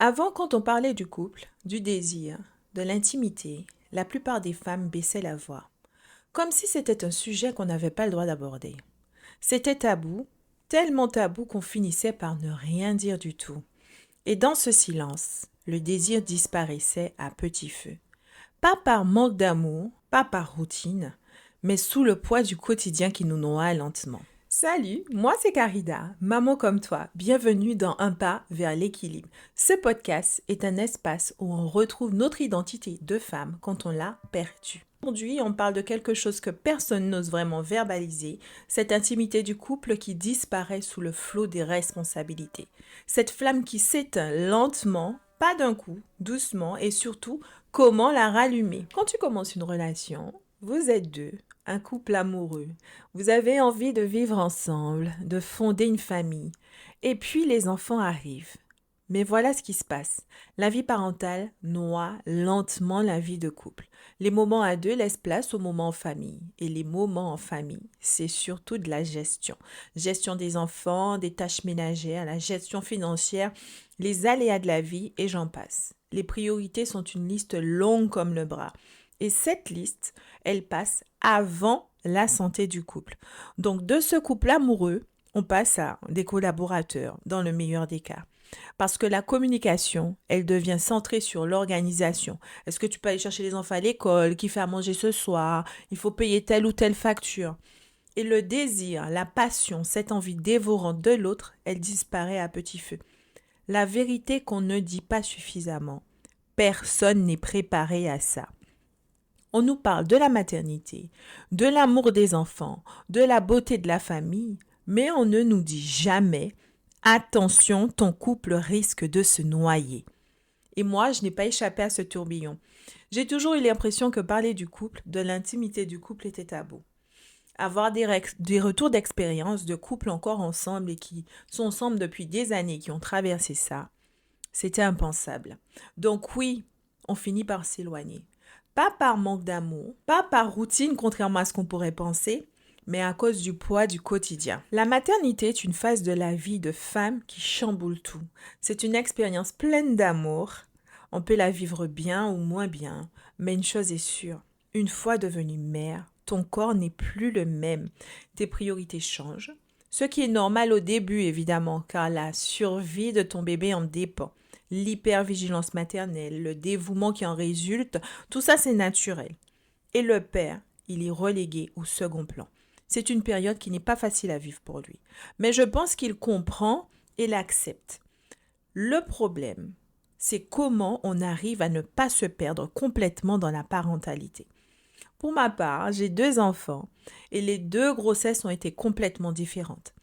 Avant, quand on parlait du couple, du désir, de l'intimité, la plupart des femmes baissaient la voix, comme si c'était un sujet qu'on n'avait pas le droit d'aborder. C'était tabou, tellement tabou qu'on finissait par ne rien dire du tout. Et dans ce silence, le désir disparaissait à petit feu. Pas par manque d'amour, pas par routine, mais sous le poids du quotidien qui nous noie lentement. Salut, moi c'est Carida, maman comme toi. Bienvenue dans Un pas vers l'équilibre. Ce podcast est un espace où on retrouve notre identité de femme quand on l'a perdue. Aujourd'hui, on parle de quelque chose que personne n'ose vraiment verbaliser, cette intimité du couple qui disparaît sous le flot des responsabilités. Cette flamme qui s'éteint lentement, pas d'un coup, doucement et surtout, comment la rallumer. Quand tu commences une relation, vous êtes deux, un couple amoureux. Vous avez envie de vivre ensemble, de fonder une famille. Et puis les enfants arrivent. Mais voilà ce qui se passe. La vie parentale noie lentement la vie de couple. Les moments à deux laissent place aux moments en famille. Et les moments en famille, c'est surtout de la gestion. Gestion des enfants, des tâches ménagères, la gestion financière, les aléas de la vie et j'en passe. Les priorités sont une liste longue comme le bras. Et cette liste, elle passe avant la santé du couple. Donc de ce couple amoureux, on passe à des collaborateurs dans le meilleur des cas. Parce que la communication, elle devient centrée sur l'organisation. Est-ce que tu peux aller chercher les enfants à l'école? Qui fait à manger ce soir? Il faut payer telle ou telle facture. Et le désir, la passion, cette envie dévorante de l'autre, elle disparaît à petit feu. La vérité qu'on ne dit pas suffisamment. Personne n'est préparé à ça. On nous parle de la maternité, de l'amour des enfants, de la beauté de la famille, mais on ne nous dit jamais « Attention, ton couple risque de se noyer ». Et moi, je n'ai pas échappé à ce tourbillon. J'ai toujours eu l'impression que parler du couple, de l'intimité du couple était tabou. Avoir des retours d'expérience de couples encore ensemble et qui sont ensemble depuis des années, qui ont traversé ça, c'était impensable. Donc oui, on finit par s'éloigner. Pas par manque d'amour, pas par routine, contrairement à ce qu'on pourrait penser, mais à cause du poids du quotidien. La maternité est une phase de la vie de femme qui chamboule tout. C'est une expérience pleine d'amour. On peut la vivre bien ou moins bien, mais une chose est sûre, une fois devenue mère, ton corps n'est plus le même. Tes priorités changent, ce qui est normal au début évidemment, car la survie de ton bébé en dépend. L'hypervigilance maternelle, le dévouement qui en résulte, tout ça c'est naturel. Et le père, il est relégué au second plan. C'est une période qui n'est pas facile à vivre pour lui. Mais je pense qu'il comprend et l'accepte. Le problème, c'est comment on arrive à ne pas se perdre complètement dans la parentalité. Pour ma part, j'ai 2 enfants et les 2 grossesses ont été complètement différentes.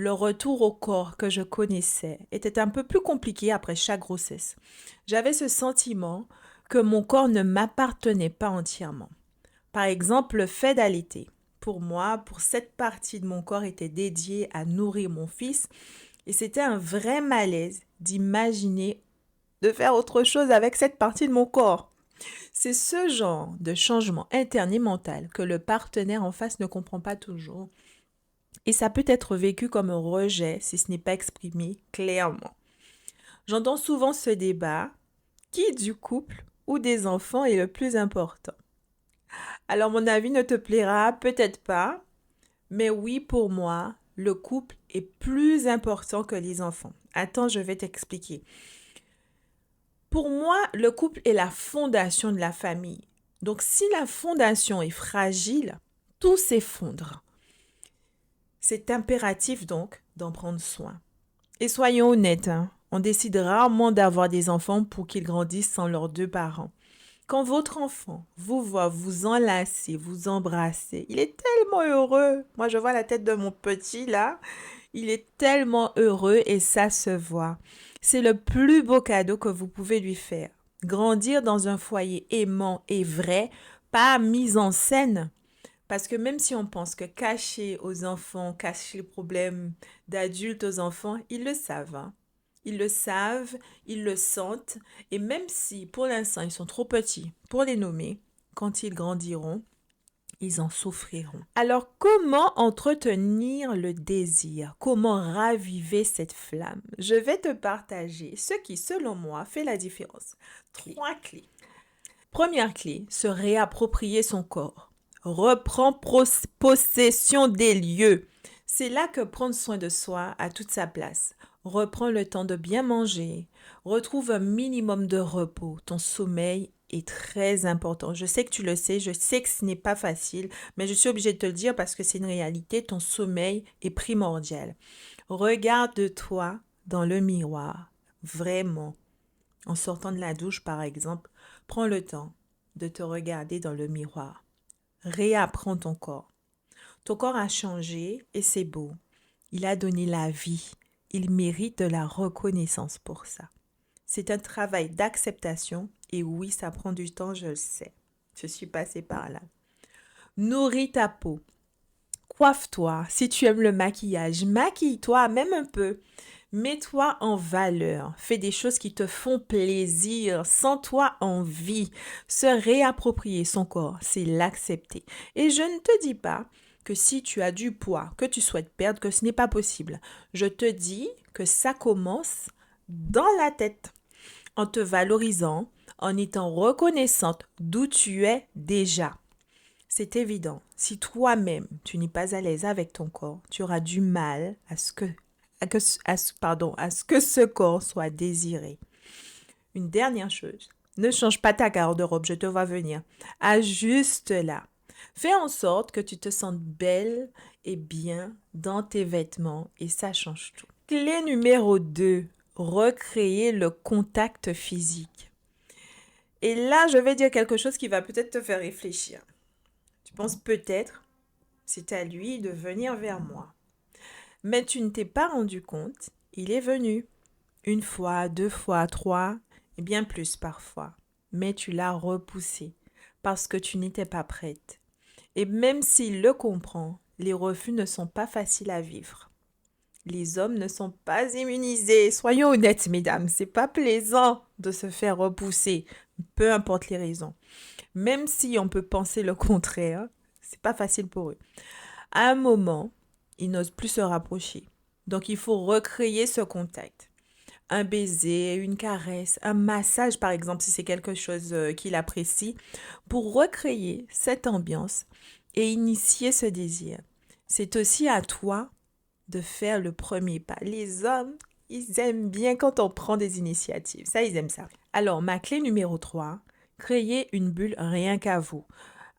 Le retour au corps que je connaissais était un peu plus compliqué après chaque grossesse. J'avais ce sentiment que mon corps ne m'appartenait pas entièrement. Par exemple, le fait d'allaiter. Pour moi, pour cette partie de mon corps était dédiée à nourrir mon fils et c'était un vrai malaise d'imaginer de faire autre chose avec cette partie de mon corps. C'est ce genre de changement interne et mental que le partenaire en face ne comprend pas toujours. Et ça peut être vécu comme un rejet si ce n'est pas exprimé clairement. J'entends souvent ce débat, qui du couple ou des enfants est le plus important? Alors mon avis ne te plaira peut-être pas, mais oui pour moi, le couple est plus important que les enfants. Attends, je vais t'expliquer. Pour moi, le couple est la fondation de la famille. Donc si la fondation est fragile, tout s'effondre. C'est impératif donc d'en prendre soin. Et soyons honnêtes, on décide rarement d'avoir des enfants pour qu'ils grandissent sans leurs 2 parents. Quand votre enfant vous voit vous enlacer, vous embrasser, il est tellement heureux. Moi, je vois la tête de mon petit là. Il est tellement heureux et ça se voit. C'est le plus beau cadeau que vous pouvez lui faire. Grandir dans un foyer aimant et vrai, pas mis en scène. Parce que même si on pense que cacher aux enfants, cacher les problèmes d'adultes aux enfants, ils le savent. Ils le savent, ils le sentent. Et même si pour l'instant ils sont trop petits pour les nommer, quand ils grandiront, ils en souffriront. Alors, comment entretenir le désir? Comment raviver cette flamme? Je vais te partager ce qui, selon moi, fait la différence. 3 clés. Première clé, se réapproprier son corps. Reprends possession des lieux. C'est là que prendre soin de soi a toute sa place. Reprends le temps de bien manger. Retrouve un minimum de repos. Ton sommeil est très important. Je sais que tu le sais, je sais que ce n'est pas facile, mais je suis obligée de te le dire parce que c'est une réalité. Ton sommeil est primordial. Regarde-toi dans le miroir. Vraiment. En sortant de la douche, par exemple, prends le temps de te regarder dans le miroir. Réapprends ton corps. Ton corps a changé et c'est beau. Il a donné la vie. Il mérite de la reconnaissance pour ça. C'est un travail d'acceptation et oui, ça prend du temps, je le sais. Je suis passée par là. Nourris ta peau. Coiffe-toi. Si tu aimes le maquillage, maquille-toi même un peu. Mets-toi en valeur. Fais des choses qui te font plaisir. Sens-toi en vie. Se réapproprier son corps, c'est l'accepter. Et je ne te dis pas que si tu as du poids que tu souhaites perdre, que ce n'est pas possible. Je te dis que ça commence dans la tête, en te valorisant, en étant reconnaissante d'où tu es déjà. C'est évident, si toi-même tu n'es pas à l'aise avec ton corps, tu auras du mal à ce que ce corps soit désiré. Une dernière chose, ne change pas ta garde-robe, je te vois venir. Ajuste-la. Fais en sorte que tu te sentes belle et bien dans tes vêtements et ça change tout. Clé numéro 2, recréer le contact physique. Et là, je vais dire quelque chose qui va peut-être te faire réfléchir. Tu penses peut-être, c'est à lui de venir vers moi. Mais tu ne t'es pas rendu compte, il est venu. 1 fois, 2 fois, 3, et bien plus parfois. Mais tu l'as repoussé parce que tu n'étais pas prête. Et même s'il le comprend, les refus ne sont pas faciles à vivre. Les hommes ne sont pas immunisés. Soyons honnêtes, mesdames, c'est pas plaisant de se faire repousser, peu importe les raisons. Même si on peut penser le contraire, c'est pas facile pour eux. À un moment, ils n'osent plus se rapprocher. Donc, il faut recréer ce contact. Un baiser, une caresse, un massage, par exemple, si c'est quelque chose qu'il apprécie, pour recréer cette ambiance et initier ce désir. C'est aussi à toi de faire le premier pas. Les hommes, ils aiment bien quand on prend des initiatives. Ça, ils aiment ça. Alors, ma clé numéro 3, créer une bulle rien qu'à vous.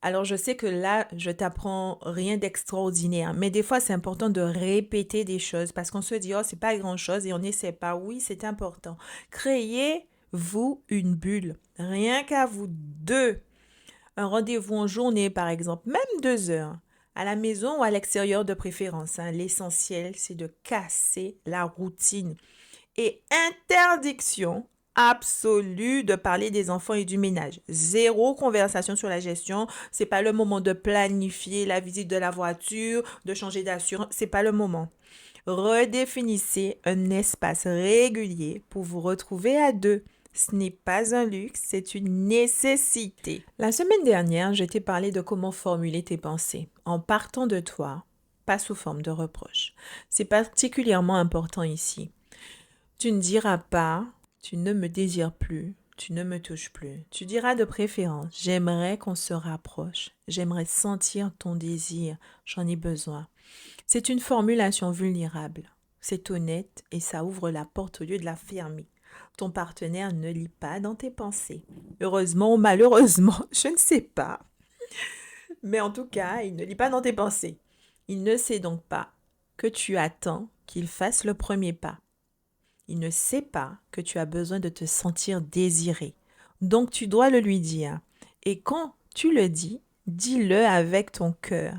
Alors, je sais que là, je t'apprends rien d'extraordinaire, mais des fois, c'est important de répéter des choses parce qu'on se dit, oh, c'est pas grand-chose et on n'essaie pas. Oui, c'est important. Créez-vous une bulle, rien qu'à vous deux. Un rendez-vous en journée, par exemple, même 2 heures, à la maison ou à l'extérieur de préférence. L'essentiel, c'est de casser la routine. Et interdiction absolue de parler des enfants et du ménage. Zéro conversation sur la gestion. C'est pas le moment de planifier la visite de la voiture, de changer d'assurance. C'est pas le moment. Redéfinissez un espace régulier pour vous retrouver à deux. Ce n'est pas un luxe, c'est une nécessité. La semaine dernière, je t'ai parlé de comment formuler tes pensées en partant de toi, pas sous forme de reproche. C'est particulièrement important ici. Tu ne diras pas, tu ne me désires plus, tu ne me touches plus. Tu diras de préférence, j'aimerais qu'on se rapproche, j'aimerais sentir ton désir, j'en ai besoin. C'est une formulation vulnérable, c'est honnête et ça ouvre la porte au lieu de la fermer. Ton partenaire ne lit pas dans tes pensées. Heureusement ou malheureusement, je ne sais pas. Mais en tout cas, il ne lit pas dans tes pensées. Il ne sait donc pas que tu attends qu'il fasse le premier pas. Il ne sait pas que tu as besoin de te sentir désiré. Donc, tu dois le lui dire. Et quand tu le dis, dis-le avec ton cœur,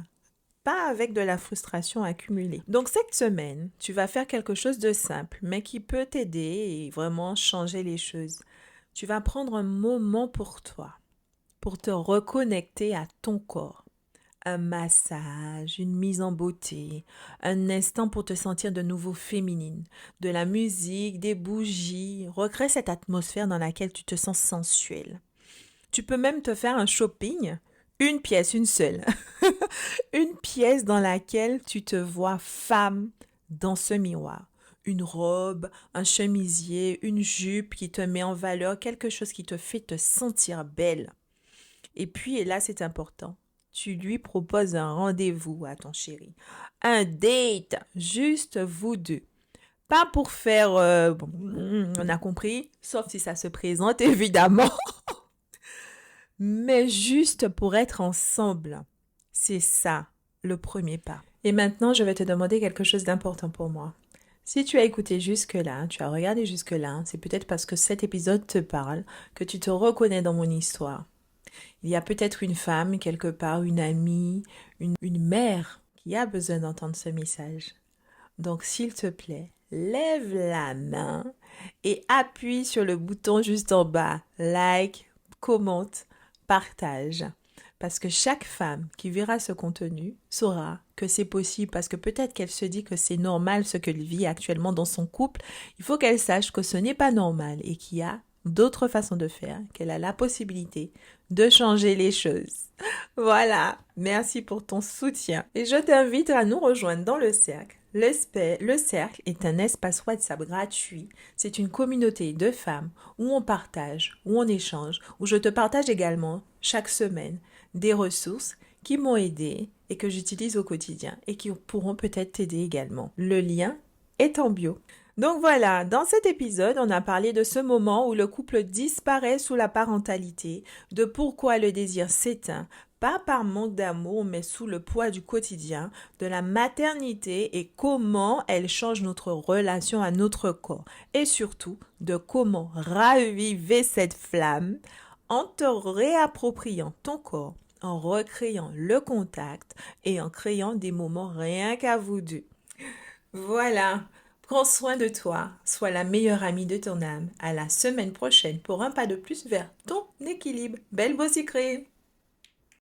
pas avec de la frustration accumulée. Donc, cette semaine, tu vas faire quelque chose de simple, mais qui peut t'aider et vraiment changer les choses. Tu vas prendre un moment pour toi, pour te reconnecter à ton corps. Un massage, une mise en beauté, un instant pour te sentir de nouveau féminine, de la musique, des bougies, recrée cette atmosphère dans laquelle tu te sens sensuelle. Tu peux même te faire un shopping Une pièce, une seule. Une pièce dans laquelle tu te vois femme dans ce miroir. Une robe, un chemisier, une jupe qui te met en valeur, quelque chose qui te fait te sentir belle. Et puis, et là, c'est important, tu lui proposes un rendez-vous à ton chéri. Un date, juste vous deux. Pas pour faire, on a compris, sauf si ça se présente, évidemment, mais juste pour être ensemble. C'est ça, le premier pas. Et maintenant, je vais te demander quelque chose d'important pour moi. Si tu as écouté jusque-là, tu as regardé jusque-là, c'est peut-être parce que cet épisode te parle, que tu te reconnais dans mon histoire. Il y a peut-être une femme, quelque part, une amie, une mère qui a besoin d'entendre ce message. Donc, s'il te plaît, lève la main et appuie sur le bouton juste en bas. Like, commente, partage. Parce que chaque femme qui verra ce contenu saura que c'est possible parce que peut-être qu'elle se dit que c'est normal ce qu'elle vit actuellement dans son couple. Il faut qu'elle sache que ce n'est pas normal et qu'il y a d'autres façons de faire, qu'elle a la possibilité de changer les choses. Voilà, merci pour ton soutien. Et je t'invite à nous rejoindre dans le cercle. Le cercle est un espace WhatsApp gratuit. C'est une communauté de femmes où on partage, où on échange, où je te partage également chaque semaine des ressources qui m'ont aidé et que j'utilise au quotidien et qui pourront peut-être t'aider également. Le lien est en bio. Donc voilà, dans cet épisode, on a parlé de ce moment où le couple disparaît sous la parentalité, de pourquoi le désir s'éteint, pas par manque d'amour, mais sous le poids du quotidien, de la maternité et comment elle change notre relation à notre corps. Et surtout, de comment raviver cette flamme en te réappropriant ton corps, en recréant le contact et en créant des moments rien qu'à vous deux. Voilà. Prends soin de toi, sois la meilleure amie de ton âme. À la semaine prochaine pour un pas de plus vers ton équilibre. Belle Bossicrée!